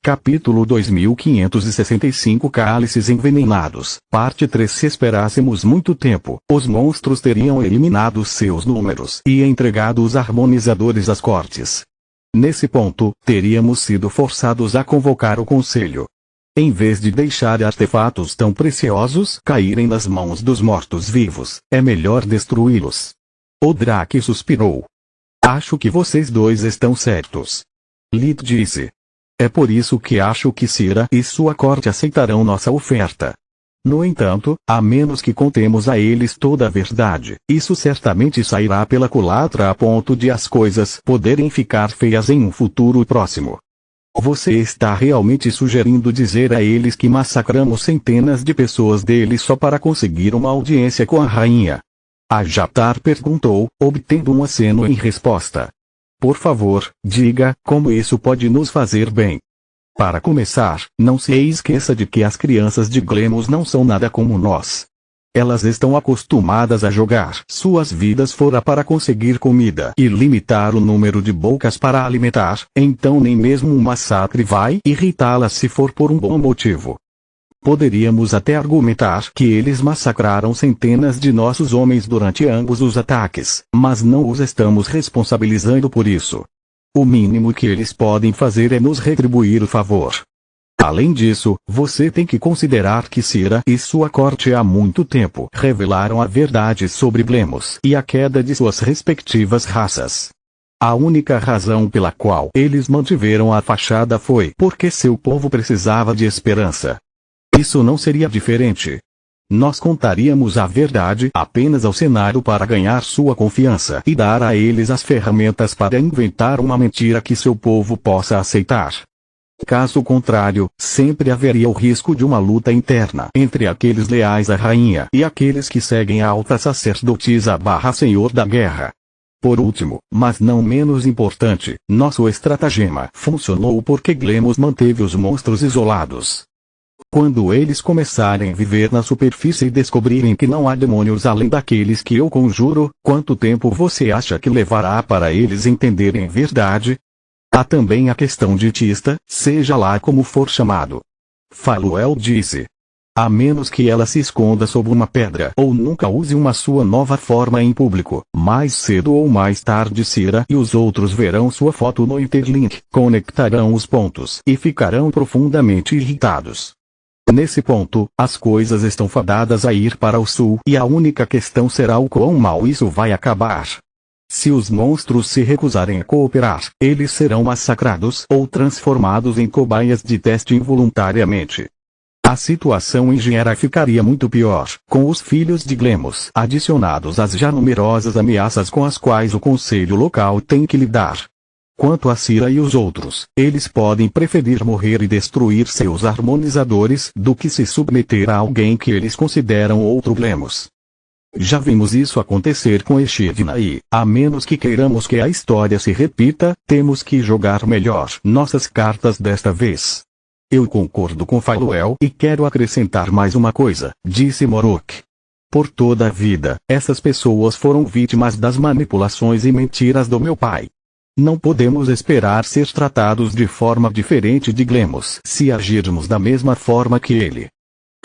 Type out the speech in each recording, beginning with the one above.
Capítulo 2565 Cálices envenenados. Parte 3 Se esperássemos muito tempo, os monstros teriam eliminado seus números e entregado os harmonizadores às cortes. Nesse ponto, teríamos sido forçados a convocar o conselho. Em vez de deixar artefatos tão preciosos caírem nas mãos dos mortos-vivos, é melhor destruí-los. O Drake suspirou. Acho que vocês dois estão certos. Lid disse. É por isso que acho que Cira e sua corte aceitarão nossa oferta. No entanto, a menos que contemos a eles toda a verdade, isso certamente sairá pela culatra a ponto de as coisas poderem ficar feias em um futuro próximo. Você está realmente sugerindo dizer a eles que massacramos centenas de pessoas deles só para conseguir uma audiência com a rainha? A Jatar perguntou, obtendo um aceno em resposta. Por favor, diga como isso pode nos fazer bem. Para começar, não se esqueça de que as crianças de Glemos não são nada como nós. Elas estão acostumadas a jogar suas vidas fora para conseguir comida e limitar o número de bocas para alimentar, então nem mesmo um massacre vai irritá-las se for por um bom motivo. Poderíamos até argumentar que eles massacraram centenas de nossos homens durante ambos os ataques, mas não os estamos responsabilizando por isso. O mínimo que eles podem fazer é nos retribuir o favor. Além disso, você tem que considerar que Cira e sua corte há muito tempo revelaram a verdade sobre Glemos e a queda de suas respectivas raças. A única razão pela qual eles mantiveram a fachada foi porque seu povo precisava de esperança. Isso não seria diferente. Nós contaríamos a verdade apenas ao cenário para ganhar sua confiança e dar a eles as ferramentas para inventar uma mentira que seu povo possa aceitar. Caso contrário, sempre haveria o risco de uma luta interna entre aqueles leais à rainha e aqueles que seguem a alta sacerdotisa / senhor da guerra. Por último, mas não menos importante, nosso estratagema funcionou porque Glemos manteve os monstros isolados. Quando eles começarem a viver na superfície e descobrirem que não há demônios além daqueles que eu conjuro, quanto tempo você acha que levará para eles entenderem a verdade? Há também a questão de Tista, seja lá como for chamado. Faluel disse. A menos que ela se esconda sob uma pedra ou nunca use uma sua nova forma em público, mais cedo ou mais tarde Cira e os outros verão sua foto no Interlink, conectarão os pontos e ficarão profundamente irritados. Nesse ponto, as coisas estão fadadas a ir para o sul e a única questão será o quão mal isso vai acabar. Se os monstros se recusarem a cooperar, eles serão massacrados ou transformados em cobaias de teste involuntariamente. A situação em Gera ficaria muito pior, com os filhos de Glemos adicionados às já numerosas ameaças com as quais o conselho local tem que lidar. Quanto a Cira e os outros, eles podem preferir morrer e destruir seus harmonizadores do que se submeter a alguém que eles consideram outro Glemos. Já vimos isso acontecer com Echidna e, a menos que queiramos que a história se repita, temos que jogar melhor nossas cartas desta vez. Eu concordo com Faluel e quero acrescentar mais uma coisa, disse Morok. Por toda a vida, essas pessoas foram vítimas das manipulações e mentiras do meu pai. Não podemos esperar ser tratados de forma diferente de Glemos se agirmos da mesma forma que ele.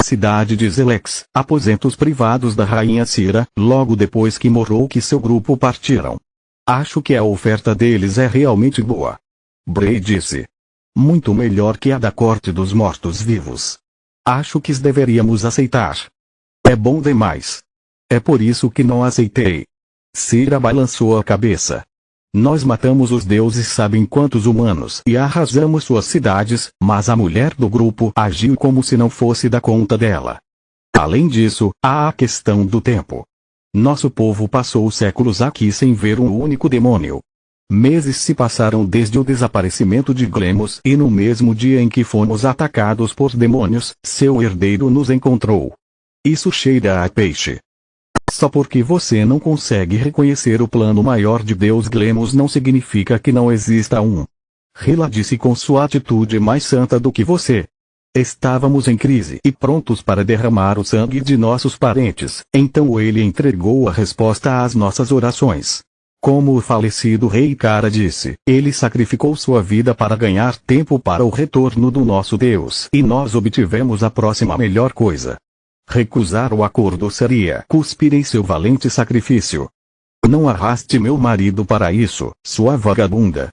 Cidade de Zelex, aposentos privados da rainha Cira, logo depois que Morok e seu grupo partiram. Acho que a oferta deles é realmente boa. Bray disse. Muito melhor que a da corte dos mortos-vivos. Acho que deveríamos aceitar. É bom demais. É por isso que não aceitei. Cira balançou a cabeça. Nós matamos os deuses sabem quantos humanos e arrasamos suas cidades, mas a mulher do grupo agiu como se não fosse da conta dela. Além disso, há a questão do tempo. Nosso povo passou séculos aqui sem ver um único demônio. Meses se passaram desde o desaparecimento de Glemos e no mesmo dia em que fomos atacados por demônios, seu herdeiro nos encontrou. Isso cheira a peixe. Só porque você não consegue reconhecer o plano maior de Deus Glemos não significa que não exista um. Hela disse com sua atitude mais santa do que você. Estávamos em crise e prontos para derramar o sangue de nossos parentes, então ele entregou a resposta às nossas orações. Como o falecido rei Cara disse, ele sacrificou sua vida para ganhar tempo para o retorno do nosso Deus. E nós obtivemos a próxima melhor coisa. Recusar o acordo seria cuspir em seu valente sacrifício. Não arraste meu marido para isso, sua vagabunda.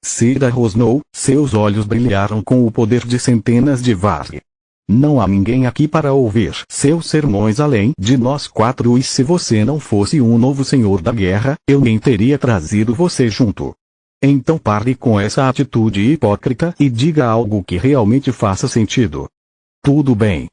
Sira rosnou, seus olhos brilharam com o poder de centenas de Varg. Não há ninguém aqui para ouvir seus sermões além de nós quatro, e se você não fosse um novo senhor da guerra, eu nem teria trazido você junto. Então pare com essa atitude hipócrita e diga algo que realmente faça sentido. Tudo bem.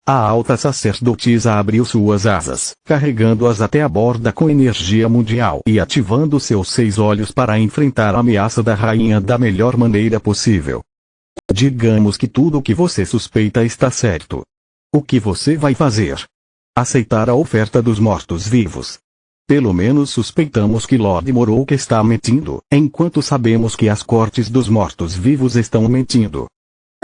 A alta sacerdotisa abriu suas asas, carregando-as até a borda com energia mundial e ativando seus 6 olhos para enfrentar a ameaça da rainha da melhor maneira possível. Digamos que tudo o que você suspeita está certo. O que você vai fazer? Aceitar a oferta dos mortos-vivos. Pelo menos suspeitamos que Lord Morok está mentindo, enquanto sabemos que as cortes dos mortos-vivos estão mentindo.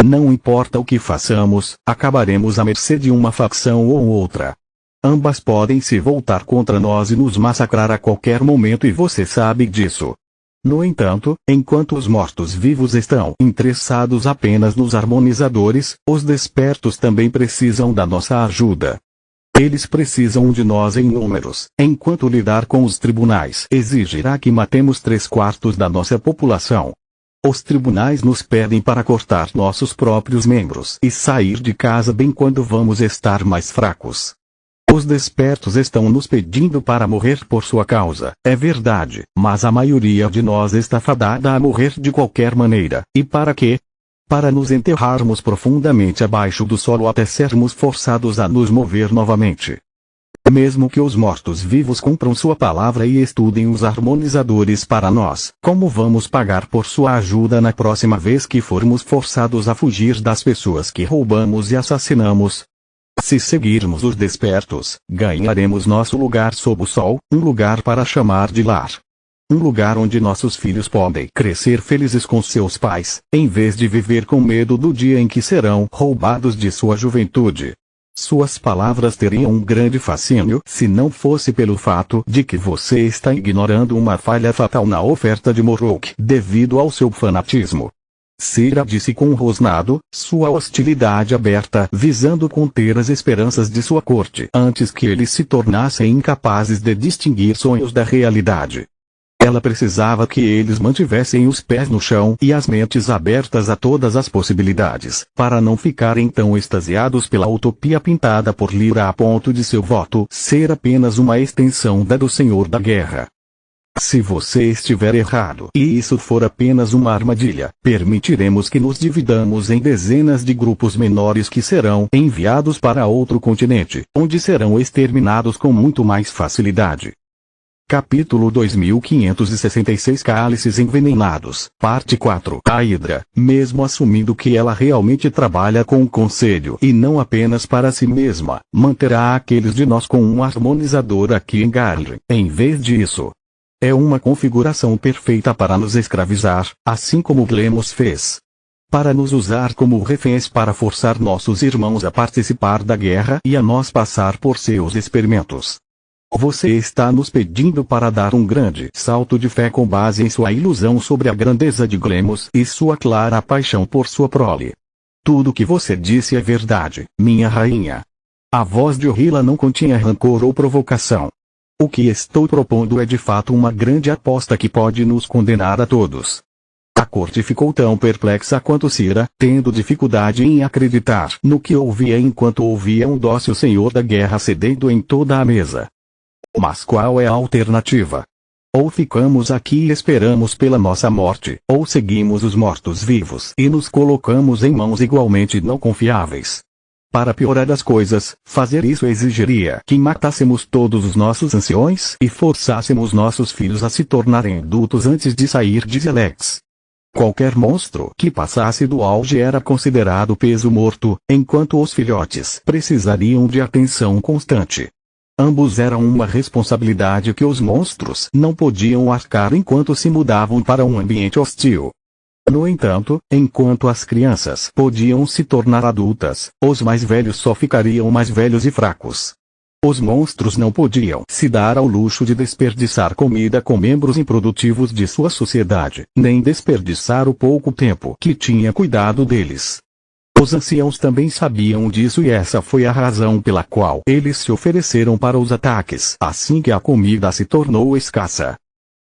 Não importa o que façamos, acabaremos à mercê de uma facção ou outra. Ambas podem se voltar contra nós e nos massacrar a qualquer momento, e você sabe disso. No entanto, enquanto os mortos-vivos estão interessados apenas nos harmonizadores, os despertos também precisam da nossa ajuda. Eles precisam de nós em números, enquanto lidar com os tribunais exigirá que matemos 3/4 da nossa população. Os tribunais nos pedem para cortar nossos próprios membros e sair de casa bem quando vamos estar mais fracos. Os despertos estão nos pedindo para morrer por sua causa, é verdade, mas a maioria de nós está fadada a morrer de qualquer maneira. E para quê? Para nos enterrarmos profundamente abaixo do solo até sermos forçados a nos mover novamente. Mesmo que os mortos-vivos cumpram sua palavra e estudem os harmonizadores para nós, como vamos pagar por sua ajuda na próxima vez que formos forçados a fugir das pessoas que roubamos e assassinamos? Se seguirmos os despertos, ganharemos nosso lugar sob o sol, um lugar para chamar de lar. Um lugar onde nossos filhos podem crescer felizes com seus pais, em vez de viver com medo do dia em que serão roubados de sua juventude. Suas palavras teriam um grande fascínio se não fosse pelo fato de que você está ignorando uma falha fatal na oferta de Morok devido ao seu fanatismo. Sira disse com um rosnado, sua hostilidade aberta visando conter as esperanças de sua corte antes que eles se tornassem incapazes de distinguir sonhos da realidade. Ela precisava que eles mantivessem os pés no chão e as mentes abertas a todas as possibilidades, para não ficarem tão extasiados pela utopia pintada por Lyra a ponto de seu voto ser apenas uma extensão da do Senhor da Guerra. Se você estiver errado e isso for apenas uma armadilha, permitiremos que nos dividamos em dezenas de grupos menores que serão enviados para outro continente, onde serão exterminados com muito mais facilidade. Capítulo 2566 Cálices Envenenados, Parte 4 A Hidra, mesmo assumindo que ela realmente trabalha com o Conselho e não apenas para si mesma, manterá aqueles de nós com um harmonizador aqui em Garlin, em vez disso. É uma configuração perfeita para nos escravizar, assim como Glemos fez. Para nos usar como reféns para forçar nossos irmãos a participar da guerra e a nós passar por seus experimentos. Você está nos pedindo para dar um grande salto de fé com base em sua ilusão sobre a grandeza de Glemos e sua clara paixão por sua prole. Tudo que você disse é verdade, minha rainha. A voz de Orilla não continha rancor ou provocação. O que estou propondo é de fato uma grande aposta que pode nos condenar a todos. A corte ficou tão perplexa quanto Sira, tendo dificuldade em acreditar no que ouvia enquanto ouvia um dócil senhor da guerra cedendo em toda a mesa. Mas qual é a alternativa? Ou ficamos aqui e esperamos pela nossa morte, ou seguimos os mortos-vivos e nos colocamos em mãos igualmente não confiáveis. Para piorar as coisas, fazer isso exigiria que matássemos todos os nossos anciões e forçássemos nossos filhos a se tornarem adultos antes de sair de Zelex. Qualquer monstro que passasse do auge era considerado peso morto, enquanto os filhotes precisariam de atenção constante. Ambos eram uma responsabilidade que os monstros não podiam arcar enquanto se mudavam para um ambiente hostil. No entanto, enquanto as crianças podiam se tornar adultas, os mais velhos só ficariam mais velhos e fracos. Os monstros não podiam se dar ao luxo de desperdiçar comida com membros improdutivos de sua sociedade, nem desperdiçar o pouco tempo que tinha cuidado deles. Os anciãos também sabiam disso e essa foi a razão pela qual eles se ofereceram para os ataques assim que a comida se tornou escassa.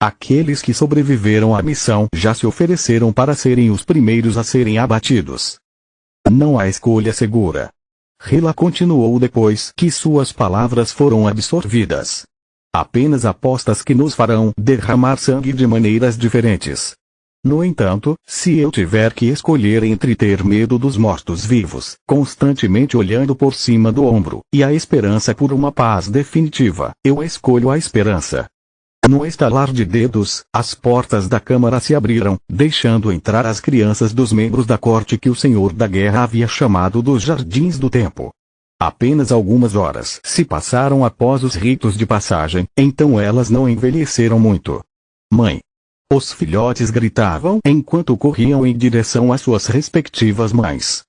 Aqueles que sobreviveram à missão já se ofereceram para serem os primeiros a serem abatidos. Não há escolha segura. Hela continuou depois que suas palavras foram absorvidas. Apenas apostas que nos farão derramar sangue de maneiras diferentes. No entanto, se eu tiver que escolher entre ter medo dos mortos-vivos, constantemente olhando por cima do ombro, e a esperança por uma paz definitiva, eu escolho a esperança. No estalar de dedos, as portas da câmara se abriram, deixando entrar as crianças dos membros da corte que o Senhor da Guerra havia chamado dos Jardins do Tempo. Apenas algumas horas se passaram após os ritos de passagem, então elas não envelheceram muito. Mãe! Os filhotes gritavam enquanto corriam em direção às suas respectivas mães.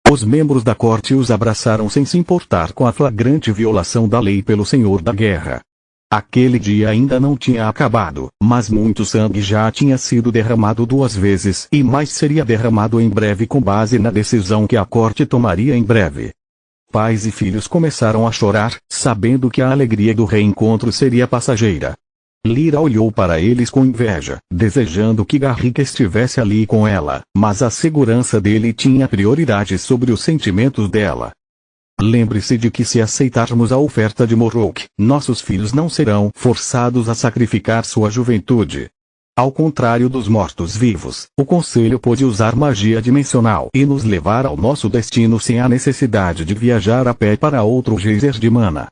Os membros da corte os abraçaram sem se importar com a flagrante violação da lei pelo Senhor da Guerra. Aquele dia ainda não tinha acabado, mas muito sangue já tinha sido derramado 2 vezes e mais seria derramado em breve com base na decisão que a corte tomaria em breve. Pais e filhos começaram a chorar, sabendo que a alegria do reencontro seria passageira. Lyra olhou para eles com inveja, desejando que Garrick estivesse ali com ela, mas a segurança dele tinha prioridade sobre os sentimentos dela. Lembre-se de que se aceitarmos a oferta de Morrock, nossos filhos não serão forçados a sacrificar sua juventude. Ao contrário dos mortos-vivos, o Conselho pode usar magia dimensional e nos levar ao nosso destino sem a necessidade de viajar a pé para outro geyser de mana.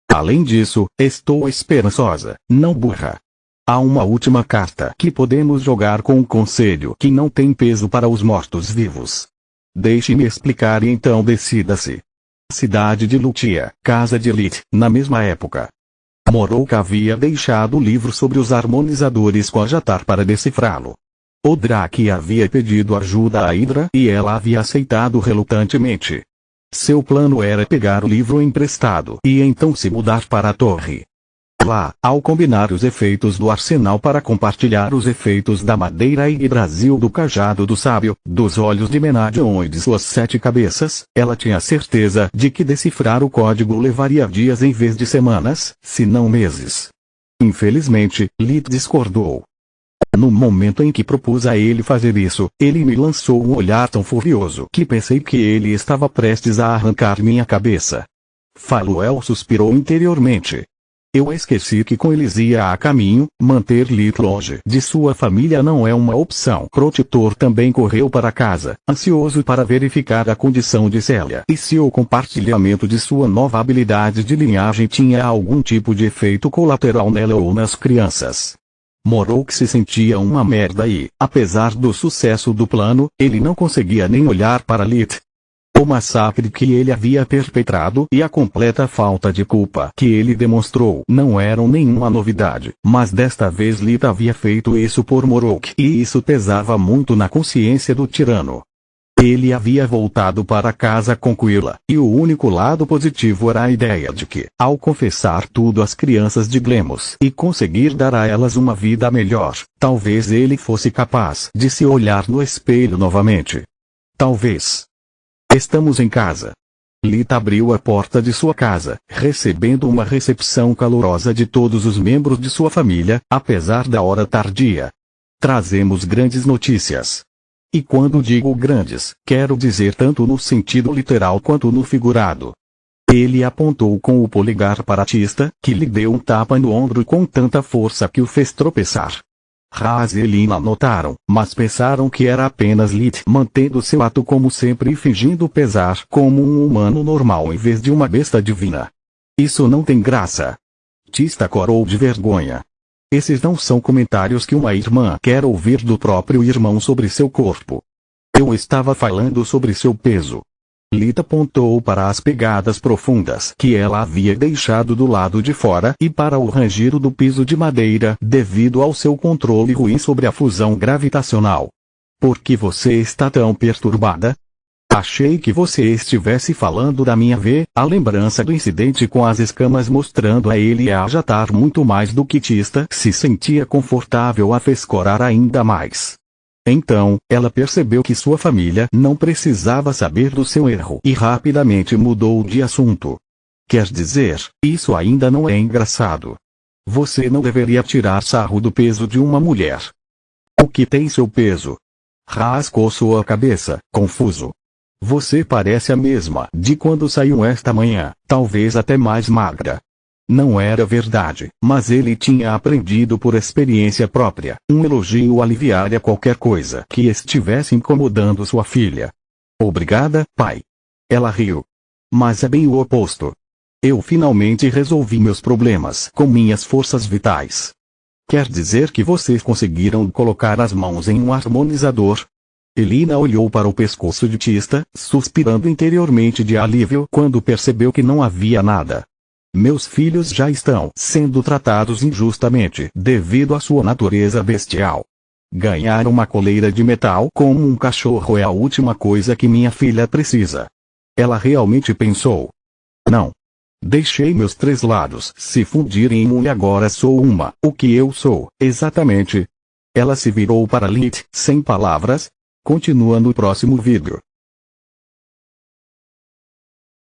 Além disso, estou esperançosa, não burra. Há uma última carta que podemos jogar com o Conselho que não tem peso para os mortos-vivos. Deixe-me explicar e então decida-se. Cidade de Lutia, casa de Lith, na mesma época. Morrock havia deixado o livro sobre os harmonizadores com a Jatar para decifrá-lo. O Drake havia pedido ajuda a Hydra e ela havia aceitado relutantemente. Seu plano era pegar o livro emprestado e então se mudar para a torre. Lá, ao combinar os efeitos do arsenal para compartilhar os efeitos da madeira e Brasil do cajado do sábio, dos olhos de Menadion e de suas 7 cabeças, ela tinha certeza de que decifrar o código levaria dias em vez de semanas, se não meses. Infelizmente, Lith discordou. No momento em que propus a ele fazer isso, ele me lançou um olhar tão furioso que pensei que ele estava prestes a arrancar minha cabeça. Faluel suspirou interiormente. Eu esqueci que com eles ia a caminho, manter Lith longe de sua família não é uma opção. Protetor também correu para casa, ansioso para verificar a condição de Célia e se o compartilhamento de sua nova habilidade de linhagem tinha algum tipo de efeito colateral nela ou nas crianças. Morrock se sentia uma merda e, apesar do sucesso do plano, ele não conseguia nem olhar para Lith. O massacre que ele havia perpetrado e a completa falta de culpa que ele demonstrou não eram nenhuma novidade, mas desta vez Lith havia feito isso por Morrock e isso pesava muito na consciência do tirano. Ele havia voltado para casa com Quilla, e o único lado positivo era a ideia de que, ao confessar tudo às crianças de Glemos e conseguir dar a elas uma vida melhor, talvez ele fosse capaz de se olhar no espelho novamente. Talvez. Estamos em casa. Lith abriu a porta de sua casa, recebendo uma recepção calorosa de todos os membros de sua família, apesar da hora tardia. Trazemos grandes notícias. E quando digo grandes, quero dizer tanto no sentido literal quanto no figurado. Ele apontou com o polegar para Tista, que lhe deu um tapa no ombro com tanta força que o fez tropeçar. Raz e Lina notaram, mas pensaram que era apenas Lith mantendo seu ato como sempre e fingindo pesar como um humano normal em vez de uma besta divina. Isso não tem graça. Tista corou de vergonha. Esses não são comentários que uma irmã quer ouvir do próprio irmão sobre seu corpo. Eu estava falando sobre seu peso. Lith apontou para as pegadas profundas que ela havia deixado do lado de fora e para o rangido do piso de madeira devido ao seu controle ruim sobre a fusão gravitacional. Por que você está tão perturbada? Achei que você estivesse falando da minha a lembrança do incidente com as escamas mostrando a ele a ajatar muito mais do que Tista se sentia confortável a fez corar ainda mais. Então, ela percebeu que sua família não precisava saber do seu erro e rapidamente mudou de assunto. Quer dizer, isso ainda não é engraçado. Você não deveria tirar sarro do peso de uma mulher. O que tem seu peso? Rascou sua cabeça, confuso. Você parece a mesma de quando saiu esta manhã, talvez até mais magra. Não era verdade, mas ele tinha aprendido por experiência própria. Um elogio aliviaria qualquer coisa que estivesse incomodando sua filha. Obrigada, pai. Ela riu. Mas é bem o oposto. Eu finalmente resolvi meus problemas com minhas forças vitais. Quer dizer que vocês conseguiram colocar as mãos em um harmonizador? Elina olhou para o pescoço de Tista, suspirando interiormente de alívio quando percebeu que não havia nada. Meus filhos já estão sendo tratados injustamente devido à sua natureza bestial. Ganhar uma coleira de metal como um cachorro é a última coisa que minha filha precisa. Ela realmente pensou. Não. Deixei meus 3 lados se fundirem em um e agora sou o que eu sou, exatamente. Ela se virou para Lit, sem palavras. Continua no próximo vídeo.